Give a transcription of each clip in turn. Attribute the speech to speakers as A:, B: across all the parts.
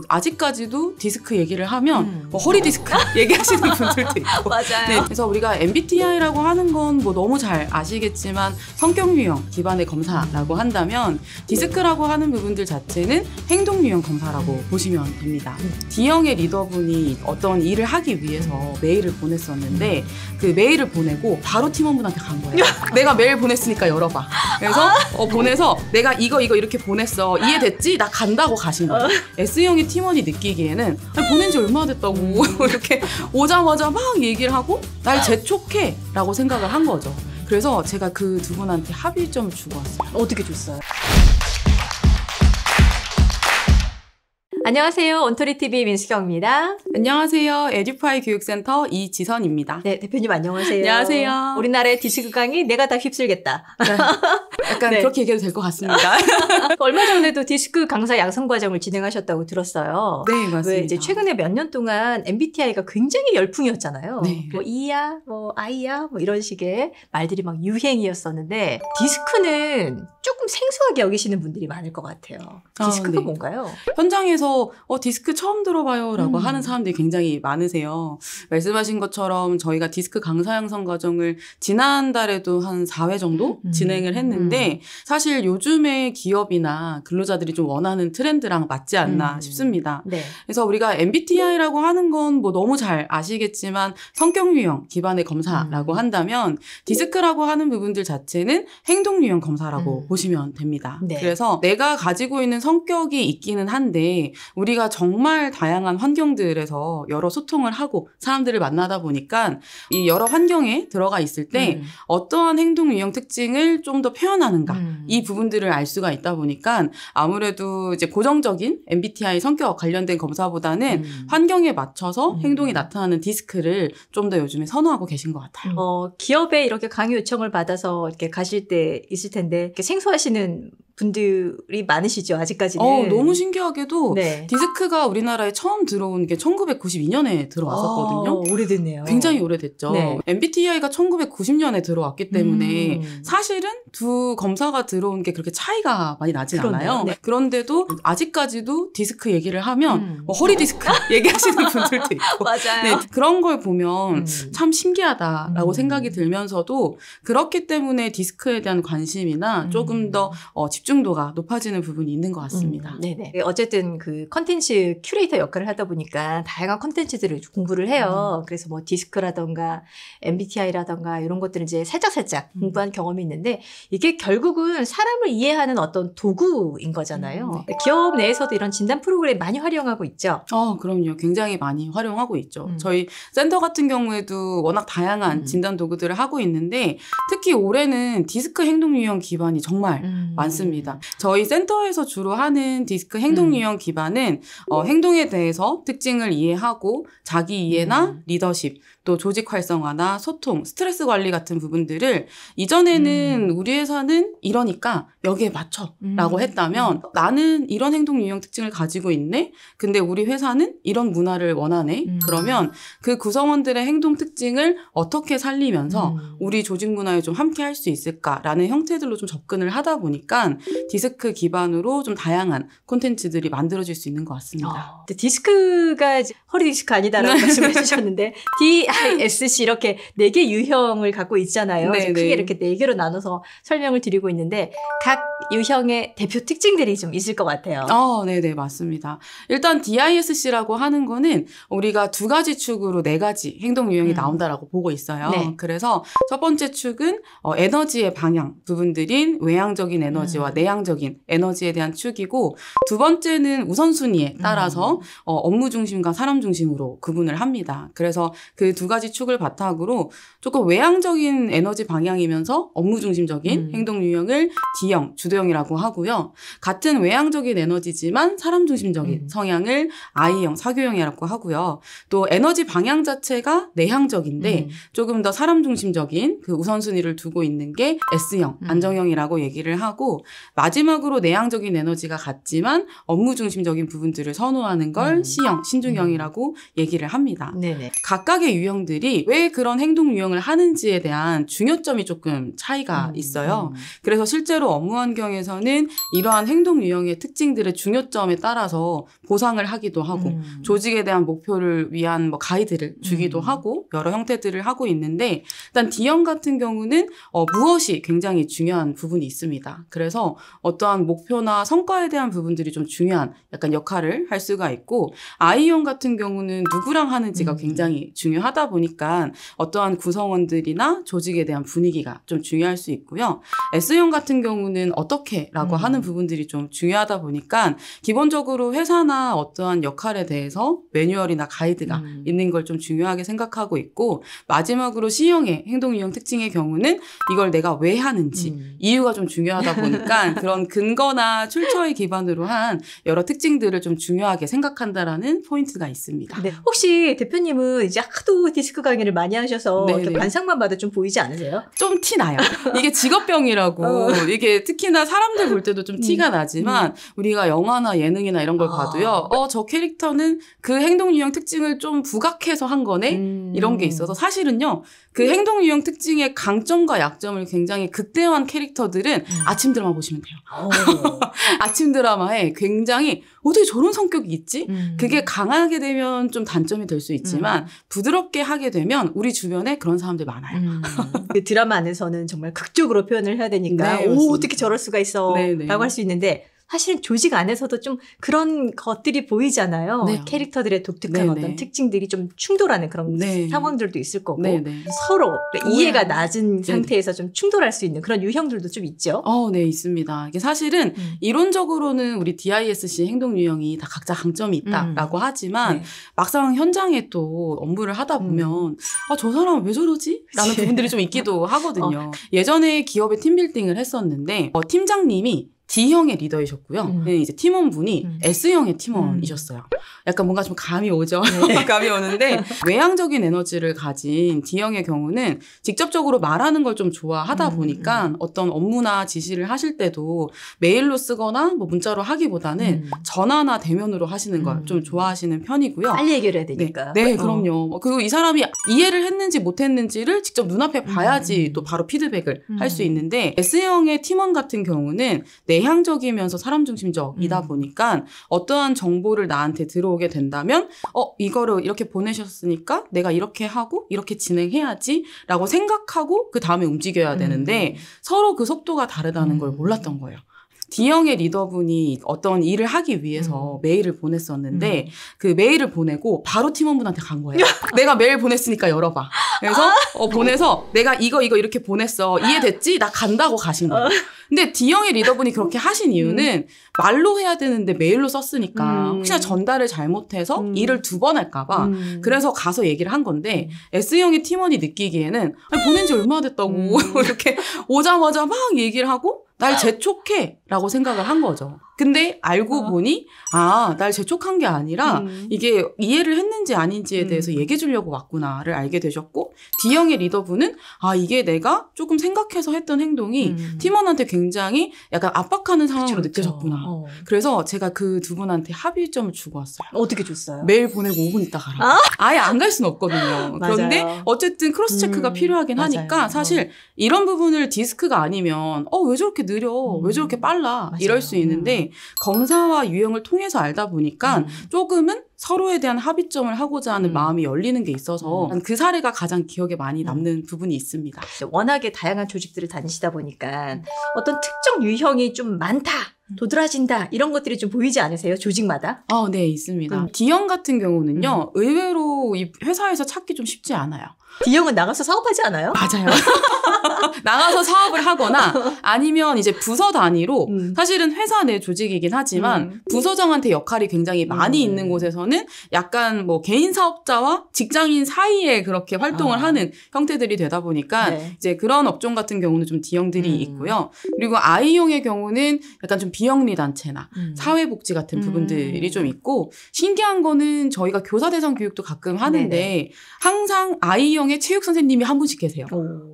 A: 아직까지도 디스크 얘기를 하면 뭐 허리 디스크 얘기하시는 분들도 있고
B: 맞아요.
A: 네, 그래서 우리가 MBTI라고 하는 건 뭐 너무 잘 아시겠지만 성격 유형 기반의 검사라고 한다면 디스크라고 하는 부분들 자체는 행동 유형 검사라고 보시면 됩니다. D형의 리더분이 어떤 일을 하기 위해서 메일을 보냈었는데 그 메일을 보내고 바로 팀원분한테 간 거예요. 내가 메일 보냈으니까 열어봐. 그래서 보내서 내가 이거 이렇게 보냈어. 이해됐지? 나 간다고 가신 거예요. S형의 팀원이 느끼기에는 아니, 보낸 지 얼마나 됐다고 이렇게 오자마자 막 얘기를 하고 날 재촉해 라고 생각을 한 거죠. 그래서 제가 그 두 분한테 합의점을 주고 왔어요.
B: 어떻게 줬어요? 안녕하세요. 온토리TV 민수경입니다.
A: 안녕하세요. 에듀파이 교육센터 이지선입니다.
B: 네, 대표님 안녕하세요.
A: 안녕하세요.
B: 우리나라의 디스크 강의 내가 다 휩쓸겠다.
A: 약간
B: 네.
A: 그렇게 얘기해도 될 것 같습니다.
B: 얼마 전에도 디스크 강사 양성 과정을 진행하셨다고 들었어요.
A: 네, 맞습니다.
B: 왜 이제 최근에 몇 년 동안 MBTI가 굉장히 열풍이었잖아요.
A: 네.
B: 뭐 E야, 뭐 I야, 뭐 이런 식의 말들이 막 유행이었었는데 디스크는 조금 생소하게 여기시는 분들이 많을 것 같아요. 디스크가
A: 네.
B: 뭔가요?
A: 현장에서 디스크 처음 들어봐요 라고 하는 사람들이 굉장히 많으세요. 말씀하신 것처럼 저희가 디스크 강사 양성 과정을 지난달에도 한 4회 정도 진행을 했는데 사실 요즘의 기업이나 근로자들이 좀 원하는 트렌드랑 맞지 않나 싶습니다.
B: 네.
A: 그래서 우리가 MBTI라고 하는 건 뭐 너무 잘 아시겠지만 성격 유형 기반의 검사라고 한다면 디스크라고 하는 부분들 자체는 행동 유형 검사라고 보시면 됩니다.
B: 네.
A: 그래서 내가 가지고 있는 성격이 있기는 한데 우리가 정말 다양한 환경들에서 여러 소통을 하고 사람들을 만나다 보니까 이 여러 환경에 들어가 있을 때 어떠한 행동 유형 특징을 좀 더 표현하는가 이 부분들을 알 수가 있다 보니까 아무래도 이제 고정적인 MBTI 성격 관련된 검사보다는 환경에 맞춰서 행동이 나타나는 디스크를 좀 더 요즘에 선호하고 계신 것 같아요.
B: 기업에 이렇게 강의 요청을 받아서 이렇게 가실 때 있을 텐데 이렇게 생소하시는 분들이 많으시죠, 아직까지는.
A: 너무 신기하게도
B: 네.
A: 디스크가 우리나라에 처음 들어온 게 1992년에 들어왔었거든요.
B: 오래됐네요.
A: 굉장히 오래됐죠.
B: 네.
A: MBTI가 1990년에 들어왔기 때문에 사실은 두 검사가 들어온 게 그렇게 차이가 많이 나진 않아요.
B: 네.
A: 그런데도 아직까지도 디스크 얘기를 하면 뭐 허리 디스크 얘기하시는 분들도 있고
B: 맞아요.
A: 네, 그런 걸 보면 참 신기하다라고 생각이 들면서도 그렇기 때문에 디스크에 대한 관심이나 조금 더 집중도가 높아지는 부분이 있는 것 같습니다.
B: 네네. 어쨌든 그 컨텐츠 큐레이터 역할을 하다 보니까 다양한 컨텐츠들을 공부를 해요. 그래서 뭐 디스크라던가 MBTI라던가 이런 것들을 이제 살짝살짝 공부한 경험이 있는데 이게 결국은 사람을 이해하는 어떤 도구인 거잖아요. 기업 내에서도 이런 진단 프로그램 많이 활용하고 있죠.
A: 그럼요. 굉장히 많이 활용하고 있죠. 저희 센터 같은 경우에도 워낙 다양한 진단 도구들을 하고 있는데 특히 올해는 디스크 행동 유형 기반이 정말 많습니다. 저희 센터에서 주로 하는 디스크 행동 유형 기반은 행동에 대해서 특징을 이해하고 자기 이해나 리더십, 또 조직 활성화나 소통, 스트레스 관리 같은 부분들을 이전에는 우리 회사는 이러니까 여기에 맞춰 라고 했다면 나는 이런 행동 유형 특징을 가지고 있네? 근데 우리 회사는 이런 문화를 원하네? 그러면 그 구성원들의 행동 특징을 어떻게 살리면서 우리 조직 문화에 좀 함께 할 수 있을까라는 형태들로 좀 접근을 하다 보니까 디스크 기반으로 좀 다양한 콘텐츠들이 만들어질 수 있는 것 같습니다.
B: 디스크가 허리 디스크 아니다라고 말씀해 주셨는데 DISC 이렇게 4개 유형을 갖고 있잖아요. 크게 이렇게 4개로 나눠서 설명을 드리고 있는데 각 유형의 대표 특징들이 좀 있을 것 같아요.
A: 네네, 맞습니다. 일단 DISC라고 하는 거는 우리가 2가지 축으로 4가지 행동 유형이 나온다라고 보고 있어요.
B: 네.
A: 그래서 첫 번째 축은 에너지의 방향 부분들인 외향적인 에너지와 내향적인 에너지에 대한 축이고 두 번째는 우선순위에 따라서 업무 중심과 사람 중심으로 구분을 합니다. 그래서 그 2가지 축을 바탕으로 조금 외향적인 에너지 방향이면서 업무 중심적인 행동 유형을 D형, 주도형이라고 하고요. 같은 외향적인 에너지지만 사람 중심적인 성향을 I형, 사교형이라고 하고요. 또 에너지 방향 자체가 내향적인데 조금 더 사람 중심적인 그 우선순위를 두고 있는 게 S형, 안정형이라고 얘기를 하고 마지막으로 내향적인 에너지가 같지만 업무 중심적인 부분들을 선호하는 걸 C형, 신중형이라고 얘기를 합니다.
B: 네네.
A: 각각의 유형들이 왜 그런 행동 유형을 하는지에 대한 중요점이 조금 차이가 있어요. 그래서 실제로 업무 환경에서는 이러한 행동 유형의 특징들의 중요점에 따라서 보상을 하기도 하고 조직에 대한 목표를 위한 뭐 가이드를 주기도 하고 여러 형태들을 하고 있는데 일단 D형 같은 경우는 무엇이 굉장히 중요한 부분이 있습니다. 그래서 어떠한 목표나 성과에 대한 부분들이 좀 중요한 약간 역할을 할 수가 있고 I형 같은 경우는 누구랑 하는지가 굉장히 중요하다 보니까 어떠한 구성원들이나 조직에 대한 분위기가 좀 중요할 수 있고요. S형 같은 경우는 어떻게라고 하는 부분들이 좀 중요하다 보니까 기본적으로 회사나 어떠한 역할에 대해서 매뉴얼이나 가이드가 있는 걸 좀 중요하게 생각하고 있고 마지막으로 C형의 행동 유형 특징의 경우는 이걸 내가 왜 하는지 이유가 좀 중요하다 보니까 그런 근거나 출처에 기반으로 한 여러 특징들을 좀 중요하게 생각한다라는 포인트가 있습니다.
B: 네. 혹시 대표님은 이제 하도 디스크 강의를 많이 하셔서
A: 네네.
B: 이렇게 관상만 봐도 좀 보이지 않으세요?
A: 좀 티 나요. 이게 직업병이라고 이게 특히나 사람들 볼 때도 좀 티가 나지만 우리가 영화나 예능이나 이런 걸 봐도요. 저 캐릭터는 그 행동 유형 특징을 좀 부각해서 한 거네? 이런 게 있어서 사실은요. 그 행동 유형 특징의 강점과 약점을 굉장히 극대화한 캐릭터들은 아침 드라마 보시면 돼요. 아침 드라마에 굉장히 어떻게 저런 성격이 있지? 그게 강하게 되면 좀 단점이 될 수 있지만 부드럽게 하게 되면 우리 주변에 그런 사람들 많아요.
B: 그 드라마 안에서는 정말 극적으로 표현을 해야 되니까
A: 네,
B: 오 어떻게 저럴 수가 있어
A: 네네.
B: 라고 할 수 있는데 사실은 조직 안에서도 좀 그런 것들이 보이잖아요.
A: 네.
B: 캐릭터들의 독특한
A: 네네.
B: 어떤 특징들이 좀 충돌하는 그런
A: 네.
B: 상황들도 있을 거고
A: 네네.
B: 서로 이해가 낮은
A: 네네.
B: 상태에서 좀 충돌할 수 있는 그런 유형들도 좀 있죠.
A: 네, 있습니다. 이게 사실은 이론적으로는 우리 DISC 행동 유형이 다 각자 강점이 있다라고 하지만
B: 네.
A: 막상 현장에 또 업무를 하다 보면 저 사람은 왜 저러지? 라는 부분들이 좀 있기도 하거든요. 예전에 기업에 팀빌딩을 했었는데 팀장님이 D형의 리더이셨고요. 이제 팀원분이 S형의 팀원이셨어요. 약간 뭔가 좀 감이 오죠.
B: 네.
A: 감이 오는데 외향적인 에너지를 가진 D형의 경우는 직접적으로 말하는 걸 좀 좋아하다 보니까 어떤 업무나 지시를 하실 때도 메일로 쓰거나 뭐 문자로 하기보다는 전화나 대면으로 하시는 걸 좀 좋아하시는 편이고요.
B: 빨리 해결해야 되니까.
A: 네, 그럼요. 그리고 이 사람이 이해를 했는지 못했는지를 직접 눈앞에 봐야지 또 바로 피드백을 할 수 있는데 S형의 팀원 같은 경우는 내향적이면서 사람 중심적이다 보니까 어떠한 정보를 나한테 들어오게 된다면 이거를 이렇게 보내셨으니까 내가 이렇게 하고 이렇게 진행해야지 라고 생각하고 그 다음에 움직여야 되는데 서로 그 속도가 다르다는 걸 몰랐던 거예요. D형의 리더분이 어떤 일을 하기 위해서 메일을 보냈었는데 그 메일을 보내고 바로 팀원분한테 간 거예요. 내가 메일 보냈으니까 열어봐. 그래서 보내서 내가 이거 이렇게 보냈어. 이해됐지? 나 간다고 가신 거예요. 근데 D형의 리더분이 그렇게 하신 이유는 말로 해야 되는데 메일로 썼으니까 혹시나 전달을 잘못해서 일을 2번 할까 봐 그래서 가서 얘기를 한 건데 S형의 팀원이 느끼기에는 아니, 보낸 지 얼마나 됐다고 이렇게 오자마자 막 얘기를 하고 날 재촉해 라고 생각을 한 거죠. 근데 알고 보니 날 재촉한 게 아니라 이게 이해를 했는지 아닌지에 대해서 얘기해 주려고 왔구나를 알게 되셨고 D형의 리더분은 이게 내가 조금 생각해서 했던 행동이 팀원한테 굉장히 약간 압박하는 상황으로 느껴졌구나. 그래서 제가 그 두 분한테 합의점을 주고 왔어요.
B: 어떻게 줬어요?
A: 메일 보내고 5분 있다 가라. 아예 안 갈 수는 없거든요. 그런데
B: 맞아요.
A: 어쨌든 크로스 체크가 필요하긴
B: 맞아요.
A: 하니까 사실 이런 부분을 디스크가 아니면 왜 저렇게 느려? 왜 저렇게 빨라?
B: 맞아요.
A: 이럴 수 있는데 검사와 유형을 통해서 알다 보니까 조금은 서로에 대한 합의점을 하고자 하는 마음이 열리는 게 있어서 그 사례가 가장 기억에 많이 남는 부분이 있습니다.
B: 워낙에 다양한 조직들을 다니시다 보니까 어떤 특정 유형이 좀 많다, 도드라진다 이런 것들이 좀 보이지 않으세요? 조직마다?
A: 네, 있습니다. D형 같은 경우는요. 의외로 이 회사에서 찾기 좀 쉽지 않아요.
B: D형은 나가서 사업하지 않아요?
A: 맞아요. 나가서 사업을 하거나 아니면 이제 부서 단위로 사실은 회사 내 조직이긴 하지만 부서장한테 역할이 굉장히 많이 있는 곳에서는 약간 뭐 개인 사업자와 직장인 사이에 그렇게 활동을 하는 형태들이 되다 보니까
B: 네.
A: 이제 그런 업종 같은 경우는 좀 D형들이 있고요. 그리고 I형의 경우는 약간 좀 비영리 단체나 사회복지 같은 부분들이 좀 있고 신기한 거는 저희가 교사 대상 교육도 가끔 하는데 네네. 항상 I형의 체육 선생님이 한 분씩 계세요.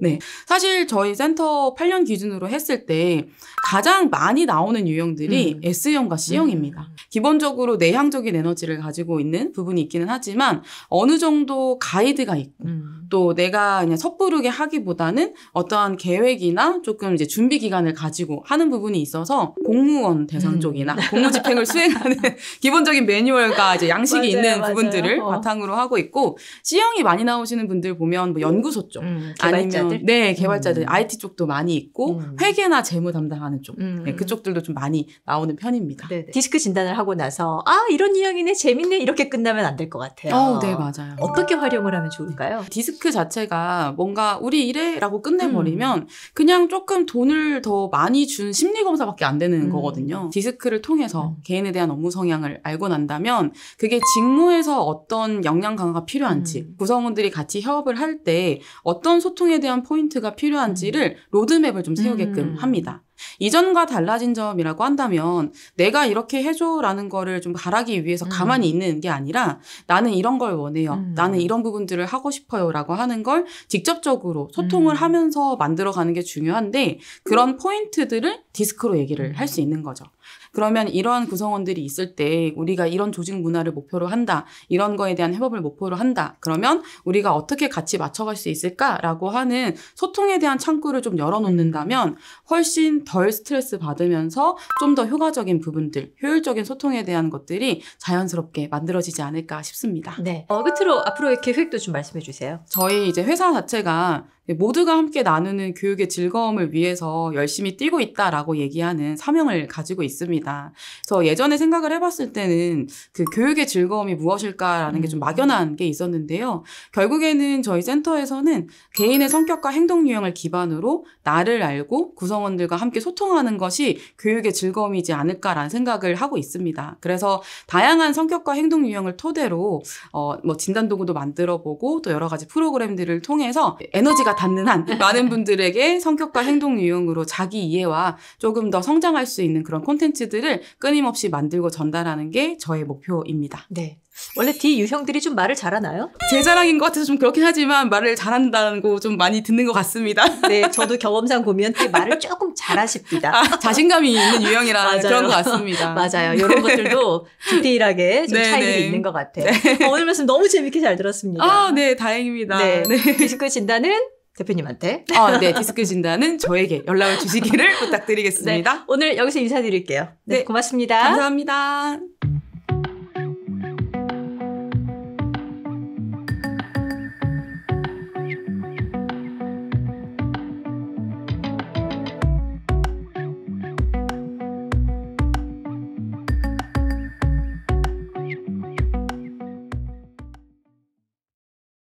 A: 네, 사실 저희 센터 8년 기준으로 했을 때 가장 많이 나오는 유형들이 S형과 C형입니다. 기본적으로 내향적인 에너지를 가지고 있는 부분이 있기는 하지만 어느 정도 가이드가 있고 또 내가 그냥 섣부르게 하기보다는 어떠한 계획이나 조금 이제 준비 기간을 가지고 하는 부분이 있어서 공무원 대상 쪽이나 공무집행을 수행하는 기본적인 매뉴얼과 이제 양식이 있는 부분들을 바탕으로 하고 있고 C형이 많이 나오시는 분들 보면 뭐 연구소 쪽
B: 개발자들?
A: 아니면 네 개발자들 IT 쪽도 많이 있고 회계나 재무 담당하는 쪽 네, 그쪽들도 좀 많이 나오는 편입니다.
B: 네네. 디스크 진단을 하고 나서 이런 유형이네 재밌네 이렇게 끝나면 안 될 것 같아요.
A: 네 맞아요.
B: 어떻게 활용을 하면 좋을까요?
A: 디스크 자체가 뭔가 우리 이래라고 끝내버리면 그냥 조금 돈을 더 많이 준 심리검사밖에 안 되는 거거든요. 디스크를 통해서 개인에 대한 업무 성향을 알고 난다면 그게 직무에서 어떤 역량 강화가 필요한지 구성원들이 같이 협업을 할 때 어떤 소통에 대한 포인트가 필요한지를 로드맵을 좀 세우게끔 합니다. 이전과 달라진 점이라고 한다면 내가 이렇게 해줘라는 거를 좀 바라기 위해서 가만히 있는 게 아니라 나는 이런 걸 원해요. 나는 이런 부분들을 하고 싶어요 라고 하는 걸 직접적으로 소통을 하면서 만들어가는 게 중요한데 그런 포인트들을 디스크로 얘기를 할 수 있는 거죠. 그러면 이러한 구성원들이 있을 때 우리가 이런 조직 문화를 목표로 한다. 이런 거에 대한 협업을 목표로 한다. 그러면 우리가 어떻게 같이 맞춰갈 수 있을까라고 하는 소통에 대한 창구를 좀 열어놓는다면 훨씬 덜 스트레스 받으면서 좀 더 효과적인 부분들, 효율적인 소통에 대한 것들이 자연스럽게 만들어지지 않을까 싶습니다.
B: 네. 끝으로 앞으로의 계획도 좀 말씀해 주세요.
A: 저희 이제 회사 자체가 모두가 함께 나누는 교육의 즐거움을 위해서 열심히 뛰고 있다라고 얘기하는 사명을 가지고 있습니다. 그래서 예전에 생각을 해봤을 때는 그 교육의 즐거움이 무엇일까라는 게 좀 막연한 게 있었는데요. 결국에는 저희 센터에서는 개인의 성격과 행동 유형을 기반으로 나를 알고 구성원들과 함께 소통하는 것이 교육의 즐거움이지 않을까라는 생각을 하고 있습니다. 그래서 다양한 성격과 행동 유형을 토대로 뭐 진단 도구도 만들어보고 또 여러 가지 프로그램들을 통해서 에너지가 닿는 한 많은 분들에게 성격과 행동 유형으로 자기 이해와 조금 더 성장할 수 있는 그런 콘텐츠들을 끊임없이 만들고 전달하는 게 저의 목표입니다.
B: 네. 원래 D 유형들이 좀 말을 잘하나요?
A: 제 자랑인 것 같아서 좀 그렇긴 하지만 말을 잘한다는 거 좀 많이 듣는 것 같습니다.
B: 네, 저도 경험상 보면 말을 조금 잘하십니다.
A: 자신감이 있는 유형이라 그런 것 같습니다.
B: 맞아요. 이런 것들도 디테일하게 좀 차이가 있는 것 같아요.
A: 네.
B: 오늘 말씀 너무 재밌게 잘 들었습니다.
A: 네, 다행입니다.
B: 네. 디스크 진단은 대표님한테.
A: 네, 디스크 진단은 저에게 연락을 주시기를 부탁드리겠습니다.
B: 네, 오늘 여기서 인사드릴게요. 네, 고맙습니다.
A: 감사합니다.